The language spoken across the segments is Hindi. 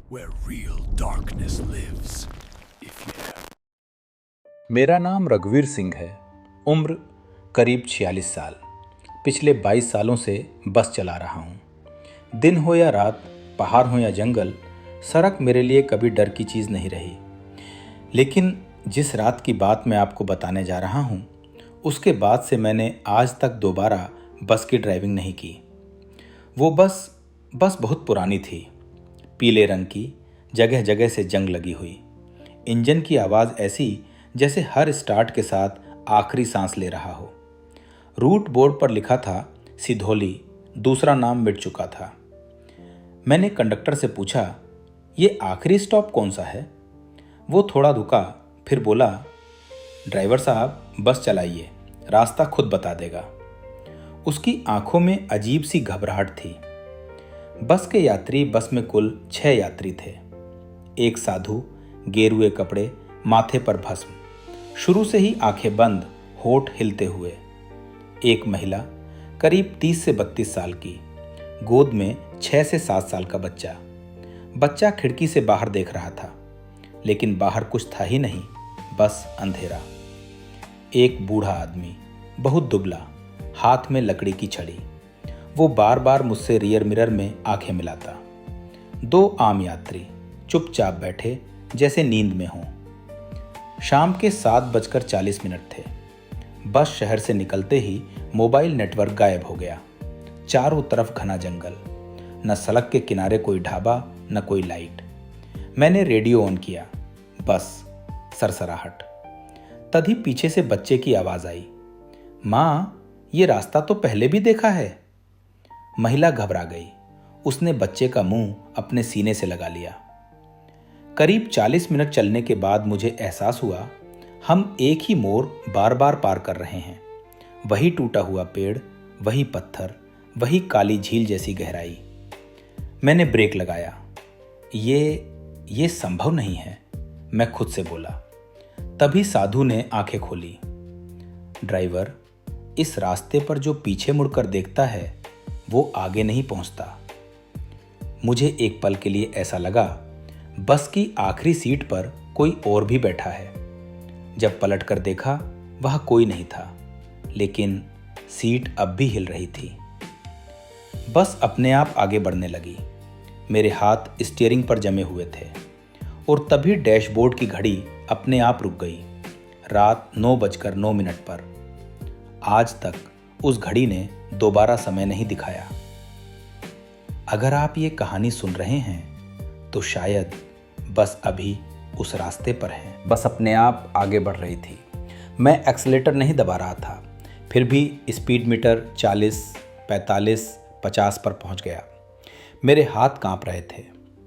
where real darkness lives. If you have मेरा नाम रघुवीर सिंह है। उम्र करीब 46 साल। पिछले 22 सालों से बस चला रहा हूँ। दिन हो या रात, पहाड़ हो या जंगल, सड़क मेरे लिए कभी डर की चीज़ नहीं रही। लेकिन जिस रात की बात मैं आपको बताने जा रहा हूँ, उसके बाद से मैंने आज तक दोबारा बस की ड्राइविंग नहीं की। वो बस बहुत पुरानी थी, पीले रंग की, जगह जगह से जंग लगी हुई। इंजन की आवाज़ ऐसी जैसे हर स्टार्ट के साथ आखिरी सांस ले रहा हो। रूट बोर्ड पर लिखा था सिधौली, दूसरा नाम मिट चुका था। मैंने कंडक्टर से पूछा, ये आखिरी स्टॉप कौन सा है? वो थोड़ा रुका, फिर बोला, ड्राइवर साहब बस चलाइए, रास्ता खुद बता देगा। उसकी आंखों में अजीब सी घबराहट थी। बस के यात्री, बस में कुल 6 यात्री थे। एक साधु, गेरुए कपड़े, माथे पर भस्म, शुरू से ही आंखें बंद, होठ हिलते हुए। एक महिला, करीब 30 से 32 साल की, गोद में 6 से 7 साल का बच्चा। बच्चा खिड़की से बाहर देख रहा था, लेकिन बाहर कुछ था ही नहीं, बस अंधेरा। एक बूढ़ा आदमी, बहुत दुबला, हाथ में लकड़ी की छड़ी। वो बार बार मुझसे रियर मिरर में आंखें मिलाता। 2 आम यात्री चुपचाप बैठे, जैसे नींद में हों। शाम के 7:40 थे। बस शहर से निकलते ही मोबाइल नेटवर्क गायब हो गया। चारों तरफ घना जंगल, न सड़क के किनारे कोई ढाबा, न कोई लाइट। मैंने रेडियो ऑन किया, बस सरसराहट। तभी पीछे से बच्चे की आवाज आई, माँ, ये रास्ता तो पहले भी देखा है। महिला घबरा गई। उसने बच्चे का मुंह अपने सीने से लगा लिया। करीब 40 मिनट चलने के बाद मुझे एहसास हुआ, हम एक ही मोड़ बार बार पार कर रहे हैं। वही टूटा हुआ पेड़, वही पत्थर, वही काली झील जैसी गहराई। मैंने ब्रेक लगाया। ये संभव नहीं है, मैं खुद से बोला। तभी साधु ने आंखें खोली। ड्राइवर, इस रास्ते पर जो पीछे मुड़कर देखता है, वो आगे नहीं पहुंचता। मुझे एक पल के लिए ऐसा लगा बस की आखिरी सीट पर कोई और भी बैठा है। जब पलट कर देखा, वहां कोई नहीं था, लेकिन सीट अब भी हिल रही थी। बस अपने आप आगे बढ़ने लगी। मेरे हाथ स्टीयरिंग पर जमे हुए थे और तभी डैशबोर्ड की घड़ी अपने आप रुक गई। रात 9:09 पर। आज तक उस घड़ी ने दोबारा समय नहीं दिखाया। अगर आप ये कहानी सुन रहे हैं, तो शायद बस अभी उस रास्ते पर है। बस अपने आप आगे बढ़ रही थी। मैं एक्सीलेटर नहीं दबा रहा था, फिर भी स्पीड मीटर 40, 45, 50 पर पहुंच गया। मेरे हाथ कांप रहे थे।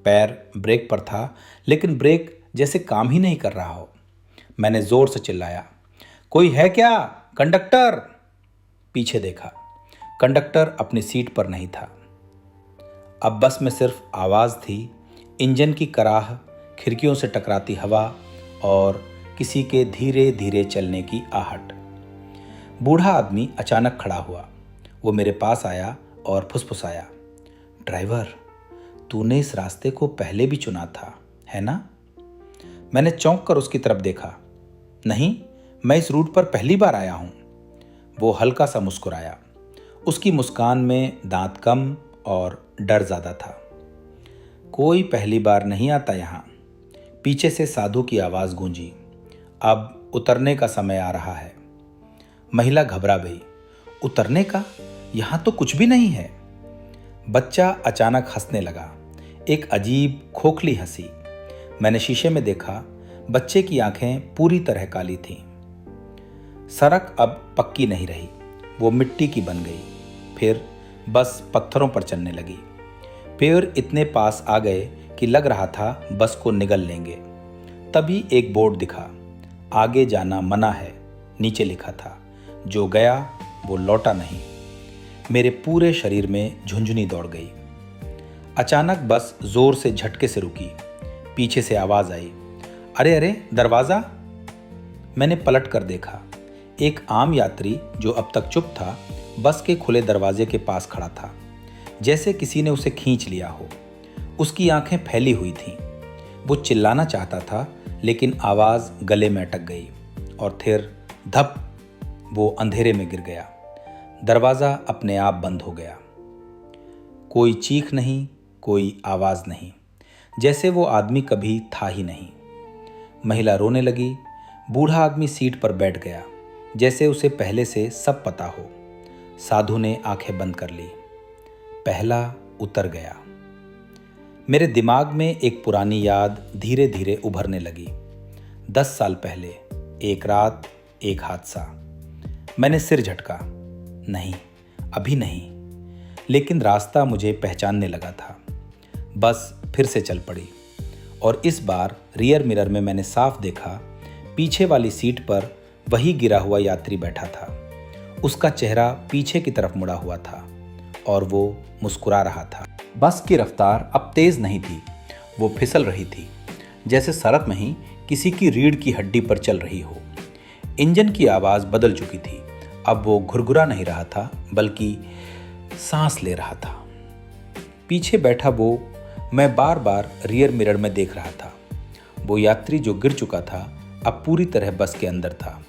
पैर ब्रेक पर था, लेकिन ब्रेक जैसे काम ही नहीं कर रहा हो। मैंने जोर से चिल्लाया, कोई है क्या? कंडक्टर! पीछे देखा, कंडक्टर अपनी सीट पर नहीं था। अब बस में सिर्फ आवाज़ थी, इंजन की कराह, खिड़कियों से टकराती हवा और किसी के धीरे धीरे चलने की आहट। बूढ़ा आदमी अचानक खड़ा हुआ। वो मेरे पास आया और फुसफुसाया, ड्राइवर, तूने इस रास्ते को पहले भी चुना था, है ना? मैंने चौंक कर उसकी तरफ देखा। नहीं, मैं इस रूट पर पहली बार आया हूँ। वो हल्का सा मुस्कुराया। उसकी मुस्कान में दांत कम और डर ज़्यादा था। कोई पहली बार नहीं आता यहाँ। पीछे से साधु की आवाज़ गूंजी, अब उतरने का समय आ रहा है। महिला घबरा गई, उतरने का? यहाँ तो कुछ भी नहीं है। बच्चा अचानक हंसने लगा, एक अजीब खोखली हंसी। मैंने शीशे में देखा, बच्चे की आंखें पूरी तरह काली थीं। सड़क अब पक्की नहीं रही, वो मिट्टी की बन गई। फिर बस पत्थरों पर चलने लगी। पेड़ इतने पास आ गए कि लग रहा था बस को निगल लेंगे। तभी एक बोर्ड दिखा, आगे जाना मना है। नीचे लिखा था, जो गया वो लौटा नहीं। मेरे पूरे शरीर में झुंझुनी दौड़ गई। अचानक बस जोर से झटके से रुकी। पीछे से आवाज आई, अरे अरे, दरवाजा! मैंने पलट कर देखा। एक आम यात्री जो अब तक चुप था, बस के खुले दरवाजे के पास खड़ा था, जैसे किसी ने उसे खींच लिया हो। उसकी आंखें फैली हुई थीं। वो चिल्लाना चाहता था, लेकिन आवाज़ गले में अटक गई और फिर धप, वो अंधेरे में गिर गया। दरवाज़ा अपने आप बंद हो गया। कोई चीख नहीं, कोई आवाज़ नहीं, जैसे वो आदमी कभी था ही नहीं। महिला रोने लगी। बूढ़ा आदमी सीट पर बैठ गया, जैसे उसे पहले से सब पता हो। साधु ने आंखें बंद कर ली। पहला उतर गया। मेरे दिमाग में एक पुरानी याद धीरे धीरे उभरने लगी। 10 साल पहले एक रात, एक हादसा। मैंने सिर झटका। नहीं, अभी नहीं, लेकिन रास्ता मुझे पहचानने लगा था। बस फिर से चल पड़ी और इस बार रियर मिरर में मैंने साफ देखा, पीछे वाली सीट पर वही गिरा हुआ यात्री बैठा था। उसका चेहरा पीछे की तरफ मुड़ा हुआ था और वो मुस्कुरा रहा था। बस की रफ्तार अब तेज नहीं थी, वो फिसल रही थी, जैसे सड़क में ही किसी की रीढ़ की हड्डी पर चल रही हो। इंजन की आवाज़ बदल चुकी थी। अब वो घुरघुरा नहीं रहा था, बल्कि सांस ले रहा था। पीछे बैठा वो मैं बार बार रियर मिरर में देख रहा था। वो यात्री जो गिर चुका था अब पूरी तरह बस के अंदर था,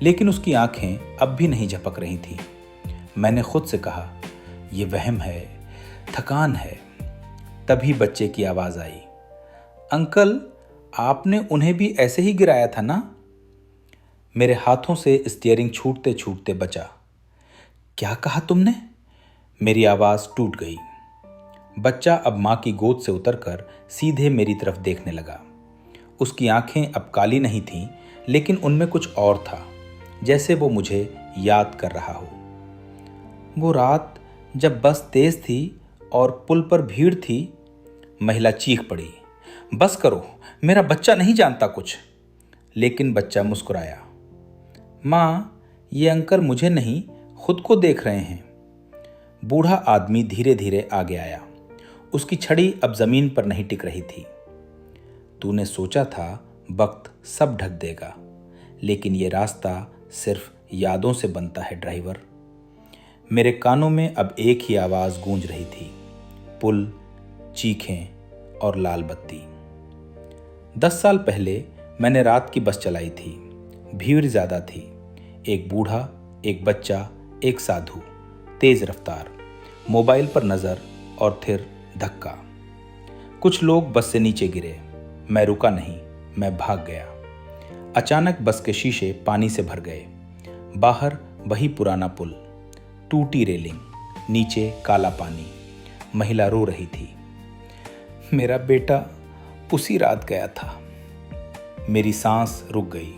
लेकिन उसकी आंखें अब भी नहीं झपक रही थीं। मैंने खुद से कहा, ये वहम है, थकान है। तभी बच्चे की आवाज़ आई, अंकल, आपने उन्हें भी ऐसे ही गिराया था ना? मेरे हाथों से स्टीयरिंग छूटते छूटते बचा। क्या कहा तुमने? मेरी आवाज़ टूट गई। बच्चा अब माँ की गोद से उतरकर सीधे मेरी तरफ देखने लगा। उसकी आंखें अब काली नहीं थीं, लेकिन उनमें कुछ और था, जैसे वो मुझे याद कर रहा हो। वो रात जब बस तेज थी और पुल पर भीड़ थी। महिला चीख पड़ी, बस करो, मेरा बच्चा नहीं जानता कुछ। लेकिन बच्चा मुस्कुराया। माँ, ये अंकल मुझे नहीं, खुद को देख रहे हैं। बूढ़ा आदमी धीरे धीरे आगे आया। उसकी छड़ी अब जमीन पर नहीं टिक रही थी। तूने सोचा था वक्त सब ढक देगा, लेकिन ये रास्ता सिर्फ यादों से बनता है ड्राइवर। मेरे कानों में अब एक ही आवाज़ गूंज रही थी, पुल, चीखें और लाल बत्ती। 10 साल पहले मैंने रात की बस चलाई थी। भीड़ ज़्यादा थी। एक बूढ़ा, एक बच्चा, एक साधु। तेज रफ्तार, मोबाइल पर नज़र और फिर धक्का। कुछ लोग बस से नीचे गिरे। मैं रुका नहीं, मैं भाग गया। अचानक बस के शीशे पानी से भर गए। बाहर वही पुराना पुल, टूटी रेलिंग, नीचे काला पानी। महिला रो रही थी। मेरा बेटा उसी रात गया था। मेरी सांस रुक गई।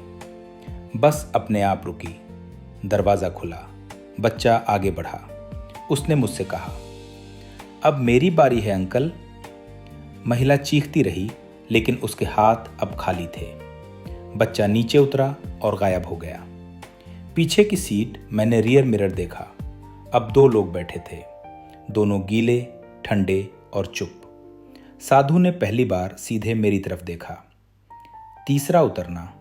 बस अपने आप रुकी। दरवाज़ा खुला। बच्चा आगे बढ़ा। उसने मुझसे कहा, अब मेरी बारी है अंकल। महिला चीखती रही, लेकिन उसके हाथ अब खाली थे। बच्चा नीचे उतरा और गायब हो गया। पीछे की सीट मैंने रियर मिरर देखा। अब 2 लोग बैठे थे, दोनों गीले, ठंडे और चुप। साधु ने पहली बार सीधे मेरी तरफ देखा। तीसरा उतरना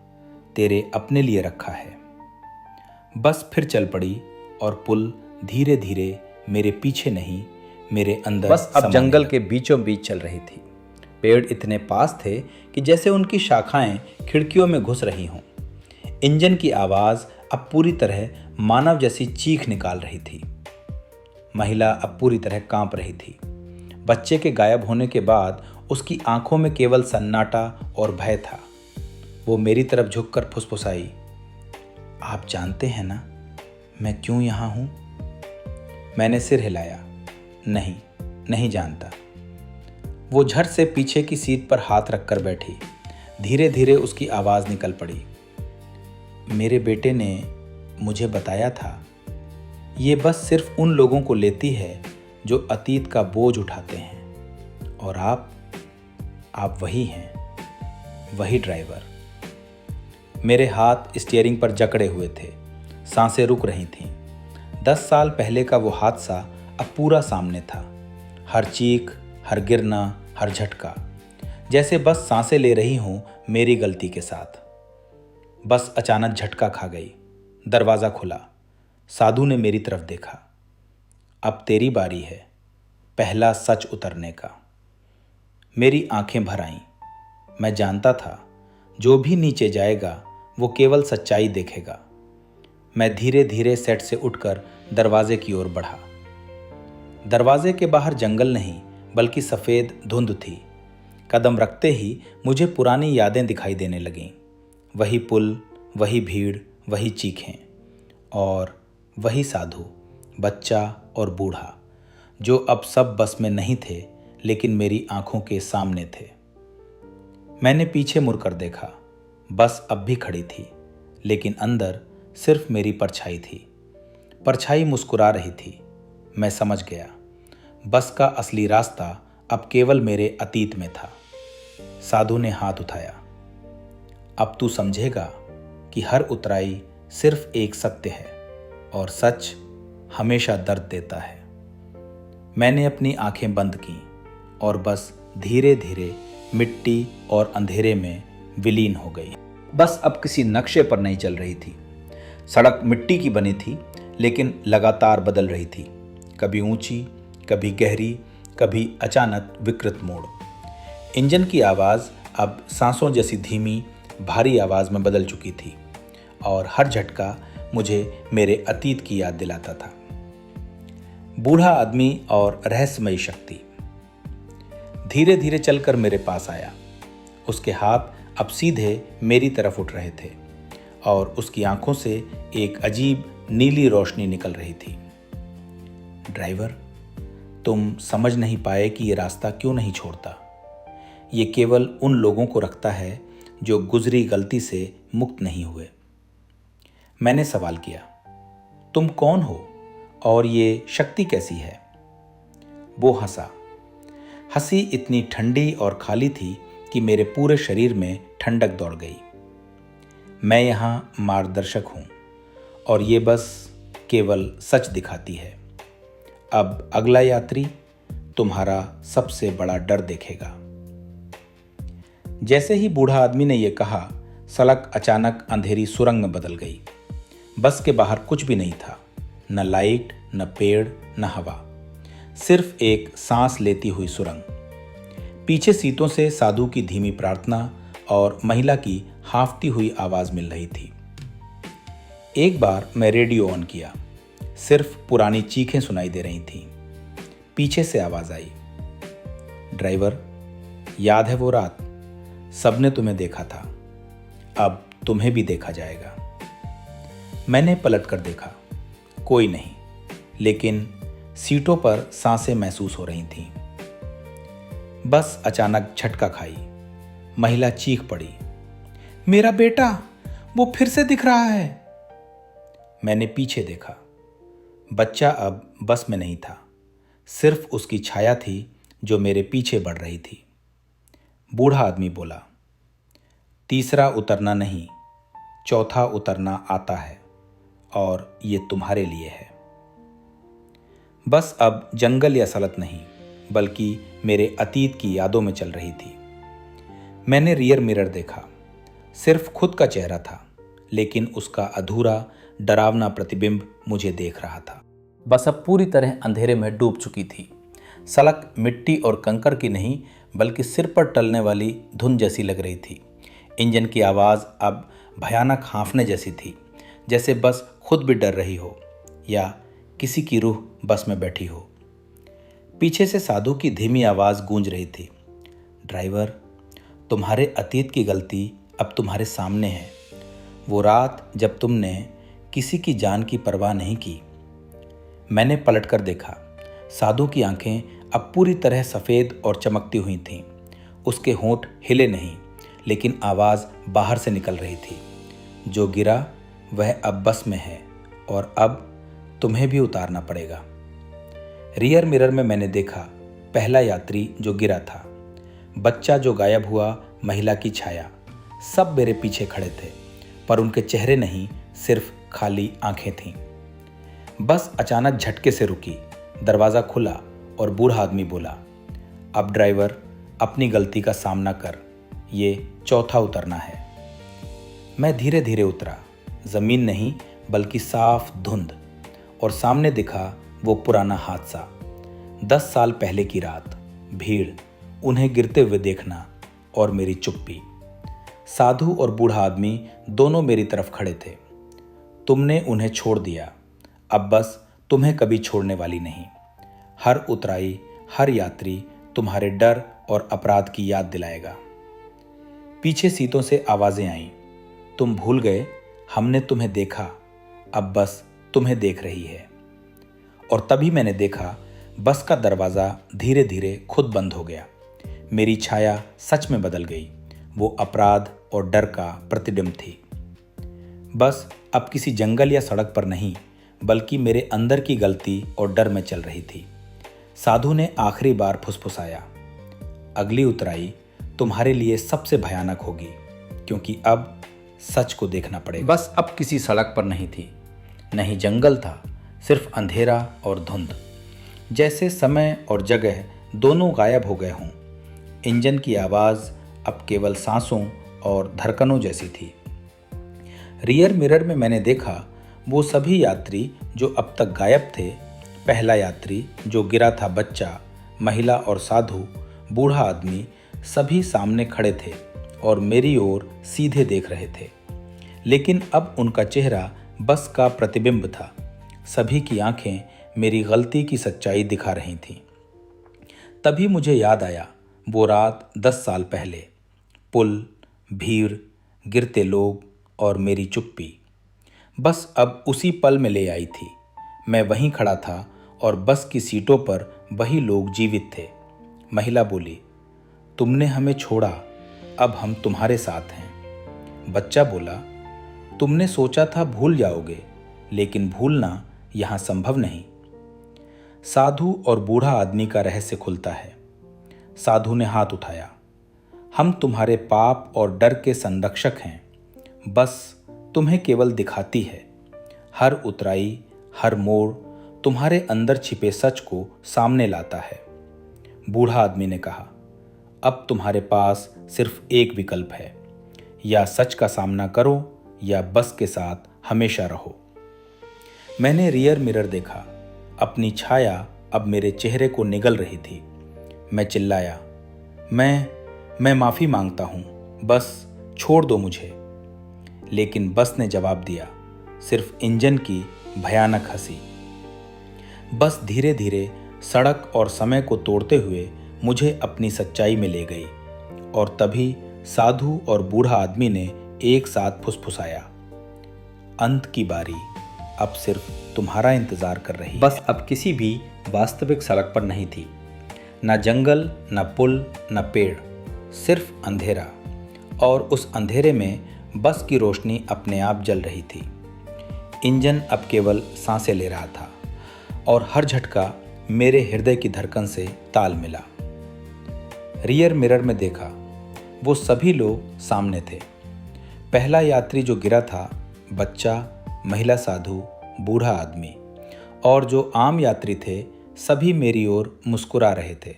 तेरे अपने लिए रखा है। बस फिर चल पड़ी और पुल धीरे धीरे मेरे पीछे नहीं, मेरे अंदर बस अब जंगल के बीचों बीच चल रही थी। पेड़ इतने पास थे कि जैसे उनकी शाखाएं खिड़कियों में घुस रही हों। इंजन की आवाज़ अब पूरी तरह मानव जैसी चीख निकाल रही थी। महिला अब पूरी तरह कांप रही थी। बच्चे के गायब होने के बाद उसकी आंखों में केवल सन्नाटा और भय था। वो मेरी तरफ झुककर फुसफुसाई, आप जानते हैं ना मैं क्यों यहाँ हूँ? मैंने सिर हिलाया, नहीं, नहीं जानता। वो झट से पीछे की सीट पर हाथ रखकर बैठी। धीरे धीरे उसकी आवाज़ निकल पड़ी, मेरे बेटे ने मुझे बताया था, ये बस सिर्फ उन लोगों को लेती है जो अतीत का बोझ उठाते हैं, और आप वही हैं, वही ड्राइवर। मेरे हाथ स्टीयरिंग पर जकड़े हुए थे। सांसें रुक रही थीं। 10 साल पहले का वो हादसा अब पूरा सामने था। हर चीख, हर गिरना, हर झटका, जैसे बस सांसें ले रही हूं मेरी गलती के साथ। बस अचानक झटका खा गई। दरवाज़ा खुला। साधु ने मेरी तरफ देखा। अब तेरी बारी है, पहला सच उतरने का। मेरी आंखें भर आईं। मैं जानता था जो भी नीचे जाएगा वो केवल सच्चाई देखेगा। मैं धीरे धीरे सेट से उठकर दरवाजे की ओर बढ़ा। दरवाजे के बाहर जंगल नहीं बल्कि सफ़ेद धुंध थी। कदम रखते ही मुझे पुरानी यादें दिखाई देने लगीं। वही पुल, वही भीड़, वही चीखें और वही साधु, बच्चा और बूढ़ा, जो अब सब बस में नहीं थे लेकिन मेरी आंखों के सामने थे। मैंने पीछे मुड़कर देखा। बस अब भी खड़ी थी, लेकिन अंदर सिर्फ मेरी परछाई थी। परछाई मुस्कुरा रही थी। मैं समझ गया, बस का असली रास्ता अब केवल मेरे अतीत में था। साधु ने हाथ उठाया। अब तू समझेगा कि हर उतराई सिर्फ एक सत्य है और सच हमेशा दर्द देता है। मैंने अपनी आंखें बंद की और बस धीरे धीरे मिट्टी और अंधेरे में विलीन हो गई। बस अब किसी नक्शे पर नहीं चल रही थी। सड़क मिट्टी की बनी थी लेकिन लगातार बदल रही थी, कभी ऊंची, कभी गहरी, कभी अचानक विकृत मोड़। इंजन की आवाज़ अब सांसों जैसी धीमी, भारी आवाज़ में बदल चुकी थी और हर झटका मुझे मेरे अतीत की याद दिलाता था। बूढ़ा आदमी और रहस्यमयी शक्ति धीरे धीरे चलकर मेरे पास आया। उसके हाथ अब सीधे मेरी तरफ उठ रहे थे और उसकी आंखों से एक अजीब नीली रोशनी निकल रही थी। ड्राइवर, तुम समझ नहीं पाए कि ये रास्ता क्यों नहीं छोड़ता। ये केवल उन लोगों को रखता है जो गुजरी गलती से मुक्त नहीं हुए। मैंने सवाल किया, तुम कौन हो और ये शक्ति कैसी है? वो हंसा। हंसी इतनी ठंडी और खाली थी कि मेरे पूरे शरीर में ठंडक दौड़ गई। मैं यहाँ मार्गदर्शक हूँ और ये बस केवल सच दिखाती है। अब अगला यात्री तुम्हारा सबसे बड़ा डर देखेगा। जैसे ही बूढ़ा आदमी ने यह कहा, सड़क अचानक अंधेरी सुरंग में बदल गई। बस के बाहर कुछ भी नहीं था, न लाइट, न पेड़, न हवा, सिर्फ एक सांस लेती हुई सुरंग। पीछे सीटों से साधु की धीमी प्रार्थना और महिला की हांफती हुई आवाज मिल रही थी। एक बार मैं रेडियो ऑन किया। सिर्फ पुरानी चीखें सुनाई दे रही थीं। पीछे से आवाज आई, ड्राइवर, याद है वो रात? सबने तुम्हें देखा था, अब तुम्हें भी देखा जाएगा। मैंने पलट कर देखा, कोई नहीं, लेकिन सीटों पर सांसें महसूस हो रही थीं। बस अचानक झटका खाई। महिला चीख पड़ी, मेरा बेटा, वो फिर से दिख रहा है। मैंने पीछे देखा। बच्चा अब बस में नहीं था, सिर्फ उसकी छाया थी जो मेरे पीछे बढ़ रही थी। बूढ़ा आदमी बोला, तीसरा उतरना नहीं, चौथा उतरना आता है और ये तुम्हारे लिए है। बस अब जंगल या सड़क नहीं, बल्कि मेरे अतीत की यादों में चल रही थी। मैंने रियर मिरर देखा। सिर्फ खुद का चेहरा था, लेकिन उसका अधूरा, डरावना प्रतिबिंब मुझे देख रहा था। बस अब पूरी तरह अंधेरे में डूब चुकी थी। सड़क मिट्टी और कंकर की नहीं, बल्कि सिर पर टलने वाली धुंध जैसी लग रही थी। इंजन की आवाज़ अब भयानक हाँफने जैसी थी, जैसे बस खुद भी डर रही हो या किसी की रूह बस में बैठी हो। पीछे से साधु की धीमी आवाज़ गूंज रही थी, ड्राइवर, तुम्हारे अतीत की गलती अब तुम्हारे सामने है। वो रात जब तुमने किसी की जान की परवाह नहीं की। मैंने पलटकर देखा। साधु की आंखें अब पूरी तरह सफ़ेद और चमकती हुई थीं। उसके होंठ हिले नहीं, लेकिन आवाज़ बाहर से निकल रही थी, जो गिरा वह अब बस में है और अब तुम्हें भी उतारना पड़ेगा। रियर मिरर में मैंने देखा पहला यात्री जो गिरा था, बच्चा जो गायब हुआ, महिला की छाया, सब मेरे पीछे खड़े थे, पर उनके चेहरे नहीं, सिर्फ खाली आंखें थीं। बस अचानक झटके से रुकी। दरवाज़ा खुला और बूढ़ा आदमी बोला, अब ड्राइवर, अपनी गलती का सामना कर, ये चौथा उतरना है। मैं धीरे धीरे उतरा। ज़मीन नहीं, बल्कि साफ धुंध, और सामने दिखा वो पुराना हादसा। 10 साल पहले की रात, भीड़, उन्हें गिरते हुए देखना और मेरी चुप्पी। साधु और बूढ़ा आदमी दोनों मेरी तरफ खड़े थे। तुमने उन्हें छोड़ दिया, अब बस तुम्हें कभी छोड़ने वाली नहीं। हर उतराई, हर यात्री तुम्हारे डर और अपराध की याद दिलाएगा। पीछे सीटों से आवाजें आईं, तुम भूल गए, हमने तुम्हें देखा, अब बस तुम्हें देख रही है। और तभी मैंने देखा बस का दरवाज़ा धीरे धीरे खुद बंद हो गया। मेरी छाया सच में बदल गई, वो अपराध और डर का प्रतिबिंब थी। बस अब किसी जंगल या सड़क पर नहीं, बल्कि मेरे अंदर की गलती और डर में चल रही थी। साधु ने आखिरी बार फुसफुसाया, अगली उतराई तुम्हारे लिए सबसे भयानक होगी, क्योंकि अब सच को देखना पड़ेगा। बस अब किसी सड़क पर नहीं थी, नहीं जंगल था, सिर्फ अंधेरा और धुंध, जैसे समय और जगह दोनों गायब हो गए हों। इंजन की आवाज़ अब केवल सांसों और धड़कनों जैसी थी। रियर मिरर में मैंने देखा वो सभी यात्री जो अब तक गायब थे। पहला यात्री जो गिरा था, बच्चा, महिला और साधु, बूढ़ा आदमी, सभी सामने खड़े थे और मेरी ओर सीधे देख रहे थे। लेकिन अब उनका चेहरा बस का प्रतिबिंब था। सभी की आंखें मेरी गलती की सच्चाई दिखा रही थीं। तभी मुझे याद आया वो रात 10 साल पहले, पुल, भीड़, गिरते लोग और मेरी चुप्पी। बस अब उसी पल में ले आई थी। मैं वहीं खड़ा था और बस की सीटों पर वही लोग जीवित थे। महिला बोली, तुमने हमें छोड़ा, अब हम तुम्हारे साथ हैं। बच्चा बोला, तुमने सोचा था भूल जाओगे, लेकिन भूलना यहाँ संभव नहीं। साधु और बूढ़ा आदमी का रहस्य खुलता है। साधु ने हाथ उठाया, हम तुम्हारे पाप और डर के संरक्षक हैं, बस तुम्हें केवल दिखाती है। हर उतराई, हर मोड़ तुम्हारे अंदर छिपे सच को सामने लाता है। बूढ़ा आदमी ने कहा, अब तुम्हारे पास सिर्फ एक विकल्प है, या सच का सामना करो या बस के साथ हमेशा रहो। मैंने रियर मिरर देखा, अपनी छाया अब मेरे चेहरे को निगल रही थी। मैं चिल्लाया, मैं माफ़ी मांगता हूँ, बस छोड़ दो मुझे। लेकिन बस ने जवाब दिया, सिर्फ इंजन की भयानक हंसी। बस धीरे धीरे सड़क और समय को तोड़ते हुए मुझे अपनी सच्चाई में ले गई। और तभी साधु और बूढ़ा आदमी ने एक साथ फुसफुसाया, अंत की बारी अब सिर्फ तुम्हारा इंतजार कर रही है। बस अब किसी भी वास्तविक सड़क पर नहीं थी, न जंगल, न पुल, न पेड़, सिर्फ अंधेरा। और उस अंधेरे में बस की रोशनी अपने आप जल रही थी। इंजन अब केवल सांसें ले रहा था और हर झटका मेरे हृदय की धड़कन से ताल मिला। रियर मिरर में देखा, वो सभी लोग सामने थे। पहला यात्री जो गिरा था, बच्चा, महिला साधु, बूढ़ा आदमी, और जो आम यात्री थे, सभी मेरी ओर मुस्कुरा रहे थे।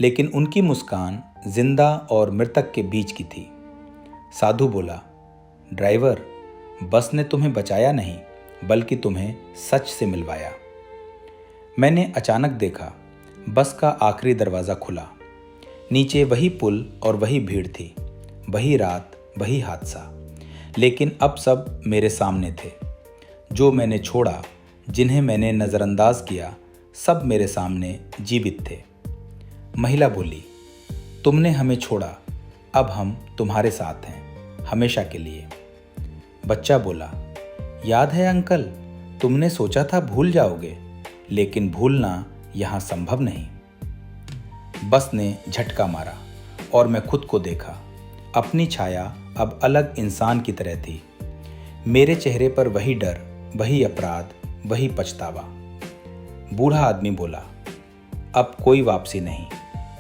लेकिन उनकी मुस्कान जिंदा और मृतक के बीच की थी। साधु बोला, ड्राइवर, बस ने तुम्हें बचाया नहीं, बल्कि तुम्हें सच से मिलवाया। मैंने अचानक देखा, बस का आखिरी दरवाज़ा खुला। नीचे वही पुल और वही भीड़ थी, वही रात, वही हादसा। लेकिन अब सब मेरे सामने थे। जो मैंने छोड़ा, जिन्हें मैंने नज़रअंदाज किया, सब मेरे सामने जीवित थे। महिला बोली, तुमने हमें छोड़ा, अब हम तुम्हारे साथ हैं, हमेशा के लिए। बच्चा बोला, याद है अंकल, तुमने सोचा था भूल जाओगे, लेकिन भूलना यहाँ संभव नहीं। बस ने झटका मारा और मैं खुद को देखा। अपनी छाया अब अलग इंसान की तरह थी। मेरे चेहरे पर वही डर, वही अपराध, वही पछतावा। बूढ़ा आदमी बोला, अब कोई वापसी नहीं,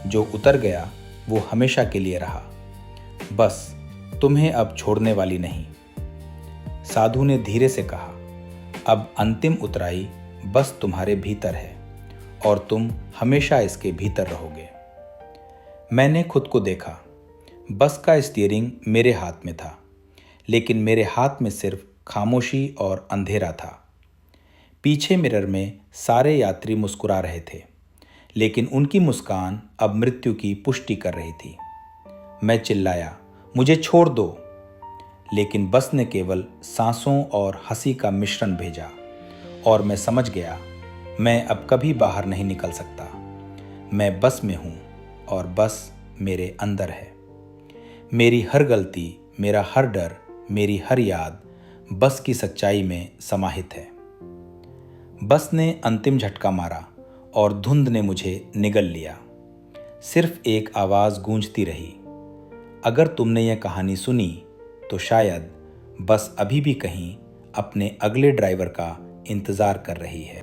जो उतर गया वो हमेशा के लिए रहा, बस तुम्हें अब छोड़ने वाली नहीं। साधु ने धीरे से कहा, अब अंतिम उतराई बस तुम्हारे भीतर है और तुम हमेशा इसके भीतर रहोगे। मैंने खुद को देखा। बस का स्टीयरिंग मेरे हाथ में था, लेकिन मेरे हाथ में सिर्फ खामोशी और अंधेरा था। पीछे मिरर में सारे यात्री मुस्कुरा रहे थे, लेकिन उनकी मुस्कान अब मृत्यु की पुष्टि कर रही थी। मैं चिल्लाया, मुझे छोड़ दो, लेकिन बस ने केवल सांसों और हंसी का मिश्रण भेजा और मैं समझ गया, मैं अब कभी बाहर नहीं निकल सकता। मैं बस में हूँ और बस मेरे अंदर है। मेरी हर गलती, मेरा हर डर, मेरी हर याद बस की सच्चाई में समाहित है। बस ने अंतिम झटका मारा और धुंध ने मुझे निगल लिया। सिर्फ एक आवाज़ गूंजती रही, अगर तुमने यह कहानी सुनी तो शायद बस अभी भी कहीं अपने अगले ड्राइवर का इंतज़ार कर रही है।